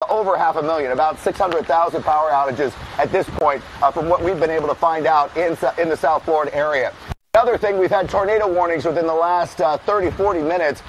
over 500,000, about 600,000 power outages at this point, from what we've been able to find out in the South Florida area. Another thing, we've had tornado warnings within the last 30, 40 minutes.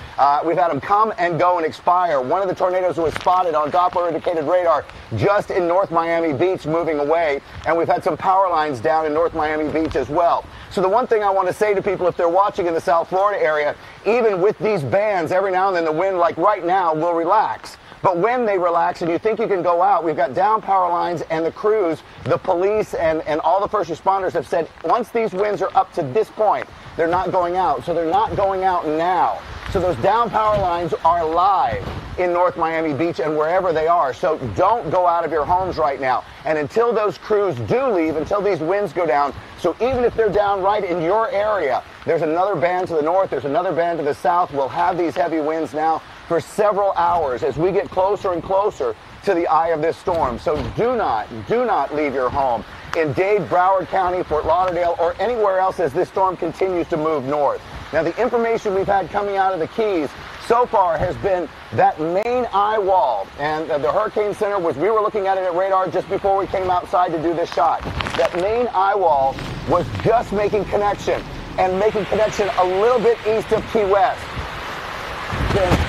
We've had them come and go and expire. One of the tornadoes was spotted on Doppler indicated radar just in North Miami Beach moving away, and we've had some power lines down in North Miami Beach as well. So the one thing I want to say to people, if they're watching in the South Florida area, even with these bands, every now and then the wind, like right now, will relax. But when they relax and you think you can go out, we've got down power lines, and the crews, the police, and all the first responders have said once these winds are up to this point, they're not going out. So they're not going out now. So those down power lines are live in North Miami Beach and wherever they are. So don't go out of your homes right now. And until those crews do leave, until these winds go down, so even if they're down right in your area, there's another band to the north, there's another band to the south. We'll have these heavy winds now for several hours as we get closer and closer to the eye of this storm. So do not leave your home in Dade, Broward County, Fort Lauderdale, or anywhere else as this storm continues to move north. Now, the information we've had coming out of the Keys so far has been that main eye wall, and the Hurricane Center we were looking at it at radar just before we came outside to do this shot. That main eye wall was just making connection, and making connection a little bit east of Key West.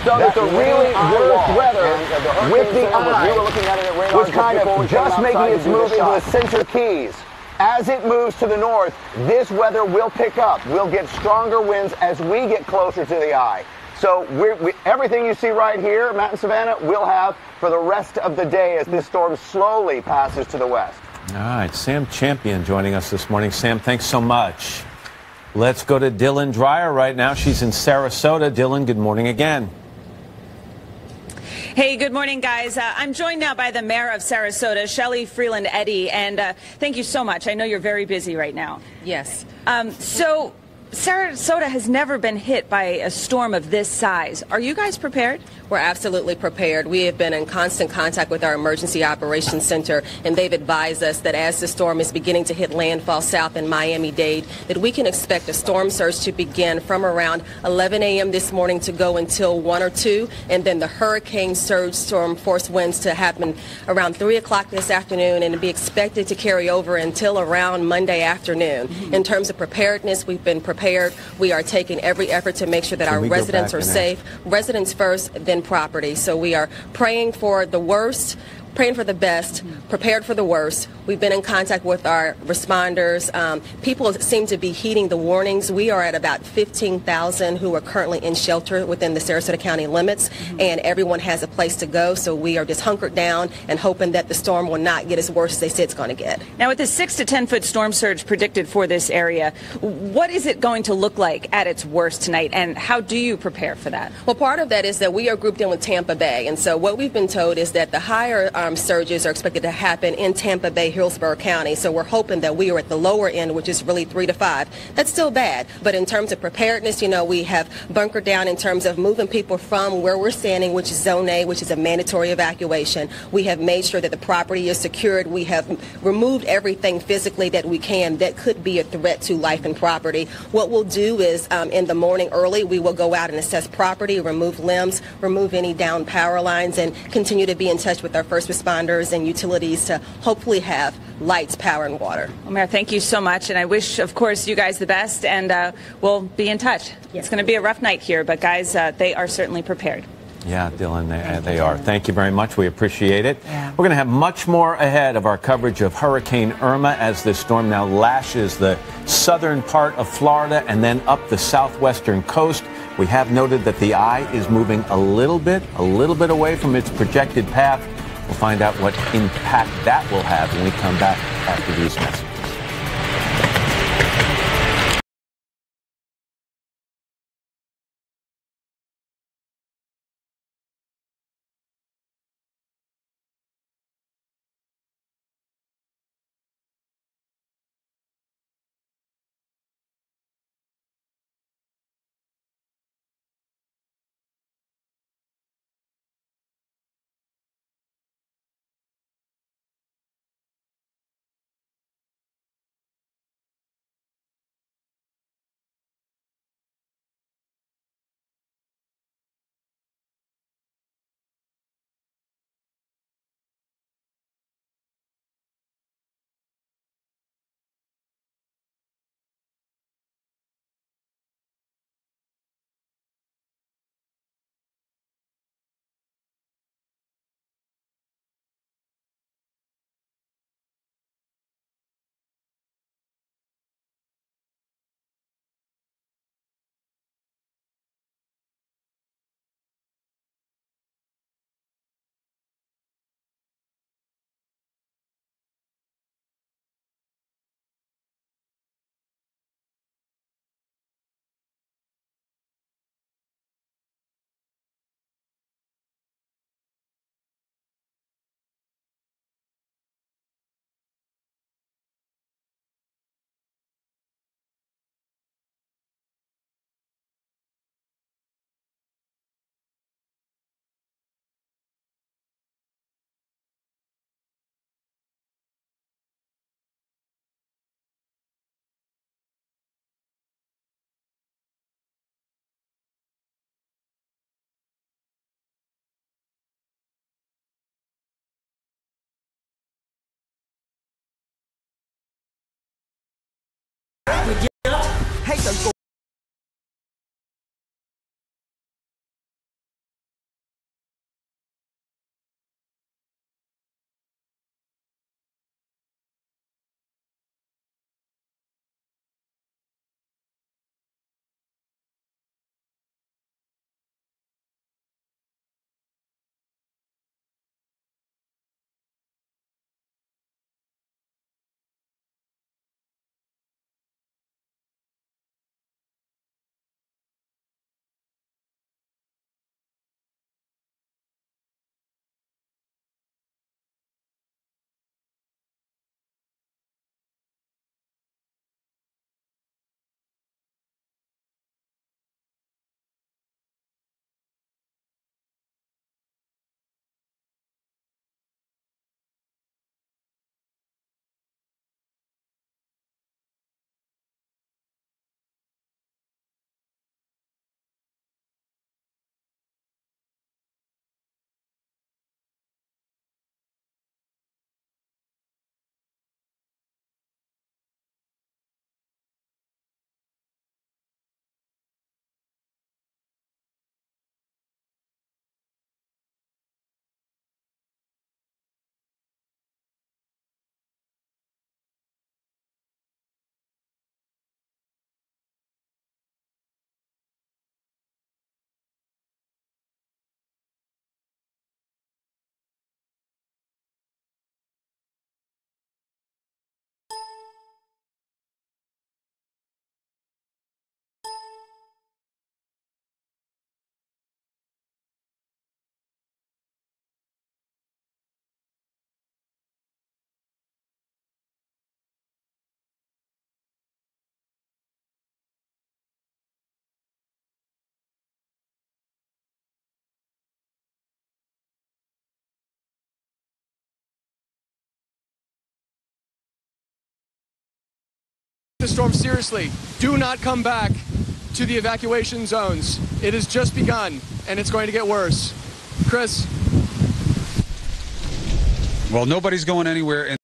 So that the really worst weather with the eye was kind of just making its move into the center Keys. As it moves to the north, this weather will pick up. We'll get stronger winds as we get closer to the eye. So everything you see right here, Matt and Savannah, we'll have for the rest of the day as this storm slowly passes to the west. All right, Sam Champion joining us this morning. Sam, thanks so much. Let's go to Dylan Dreyer right now. She's in Sarasota. Dylan, good morning again. Hey, good morning, guys. I'm joined now by the mayor of Sarasota, Shelley Freeland Eddy, and thank you so much. I know you're very busy right now. Yes. So Sarasota has never been hit by a storm of this size. Are you guys prepared? We're absolutely prepared. We have been in constant contact with our Emergency Operations Center, and they've advised us that as the storm is beginning to hit landfall south in Miami-Dade, that we can expect a storm surge to begin from around 11 a.m. this morning to go until 1 or 2, and then the hurricane surge storm force winds to happen around 3 o'clock this afternoon and to be expected to carry over until around Monday afternoon. In terms of preparedness, we've been prepared. We are taking every effort to make sure that our residents are safe. Residents first, then property. So we are praying for the worst, praying for the best, prepared for the worst. We've been in contact with our responders. People seem to be heeding the warnings. We are at about 15,000 who are currently in shelter within the Sarasota County limits, and everyone has a place to go. So we are just hunkered down and hoping that the storm will not get as worse as they say it's going to get. Now, with the 6 to 10 foot storm surge predicted for this area, what is it going to look like at its worst tonight, and how do you prepare for that? Well, part of that is that we are grouped in with Tampa Bay, and so what we've been told is that the higher surges are expected to happen in Tampa Bay, Hillsborough County. So we're hoping that we are at the lower end, which is really 3 to 5. That's still bad. But in terms of preparedness, you know, we have bunkered down in terms of moving people from where we're standing, which is Zone A, which is a mandatory evacuation. We have made sure that the property is secured. We have removed everything physically that we can that could be a threat to life and property. What we'll do is in the morning early, we will go out and assess property, remove limbs, remove any down power lines, and continue to be in touch with our first responders and utilities to hopefully have lights, power, and water. Well, Mayor, thank you so much, and I wish, of course, you guys the best, and we'll be in touch. Yes. It's going to be a rough night here, but guys, they are certainly prepared. Yeah, Dylan, they are. Thank you very much. We appreciate it. Yeah. We're going to have much more ahead of our coverage of Hurricane Irma as this storm now lashes the southern part of Florida and then up the southwestern coast. We have noted that the eye is moving a little bit away from its projected path. We'll find out what impact that will have when we come back after these messages. the storm seriously. Do not come back to the evacuation zones. It has just begun, and it's going to get worse. Chris? Well, nobody's going anywhere.